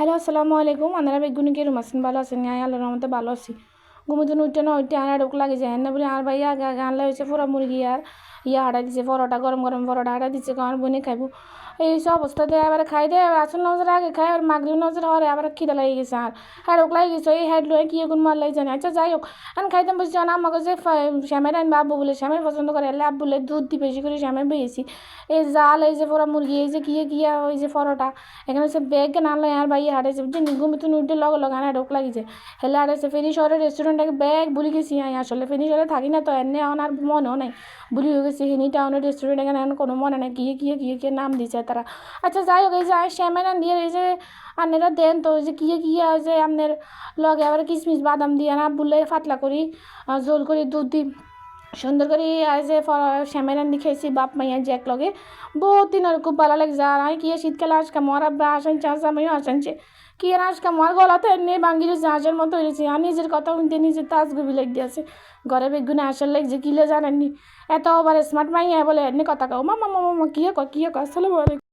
Hello, আসসালামু আলাইকুম। আপনারা বেগুনি কে রুমাসিন ভালো আছেন? আল্লাহর রহমতে ভালো আছি। ঘুমোতে উঠতে না উঠতে আর ঢোক লাগে যায় না বলে আর ভাই আগে আগে আনলে হয়েছে পুরা মুরগি আর হাঁটা দিচ্ছে পরোটা, গরম গরম পরোটা হাঁটা দিচ্ছে, কারণ বনে খাইব। এই সব অবস্থাতে এবার খাই দেয়, এবার আসল নজর আগে খাই, আর মাগরিব নজর হরে আবার খিদে লাগে গেছে আর ঢোক লাগে গেছে। এই হেড লয়ে কি এগুন মারলাই জানি। আচ্ছা যাই হোক, আমি খাইতাম বলছি না, আমাকে যে শ্যামের আনবে আব্বু বলে, শ্যামের পছন্দ করে, এলে আব্বু বলে দুধ দিয়ে বেশি করে শ্যামের বেয়েছি। এই জাল, এই যে পুরা মুরগি, এই যে কিয়া ওই যে পরোটা, এখানে হচ্ছে ব্যাগ নানলে আর ভাই হাঁটেছে বুঝছেন। ঘুমিতে উঠতে লগে আনা ঢোক লাগিছে হেলে হাঁটেছে। ফেনি শহরের রেস্টুরেন্টটাকে ব্যাগ ভুলে গেছি। আসলে ফেনি শহরে থাকি না তো, এনে আমার মনেও নাই, ভুলি হয়ে গেছি। হেনি টাউনের রেস্টুরেন্ট এখানে এখন কোনো মনে নাই কিয়ে নাম দিছে তারা। আচ্ছা যাই হোক, এই যে শ্যামের দিয়ে এই যে আপনারা দেন তো, ওই যে কিয়া ওই যে আপনার লগে আবার কিশমিশ বাদাম দিয়ে না বুলে পাতলা করি জোল করি দুধ দিই সুন্দর করে। আজ যে শ্যামের রান্দি খেয়েছি বাপ মাইয়া যে এক লগে, বহুত দিন আর খুব ভালো লাগছে। আর আমি কিয়ে শীতকালে আজকে মর আব্বা আসানছে, আজ আমিও আসানছে কি আর আজকে মর গলাতে এমনি বাঙ্গির জাহাজের মতো হয়েছে। আর নিজের কথা শুনতে নিজের তাজ গুবি লাগ দিয়েছে। ঘরে বেগুনে আসার লাগছে কিলে জানেননি, এত ওভার স্মার্ট মাইয়া বলে এমনি কথা কাও মামা মামা কিয়ে কয় আসসালামু আলাইকুম।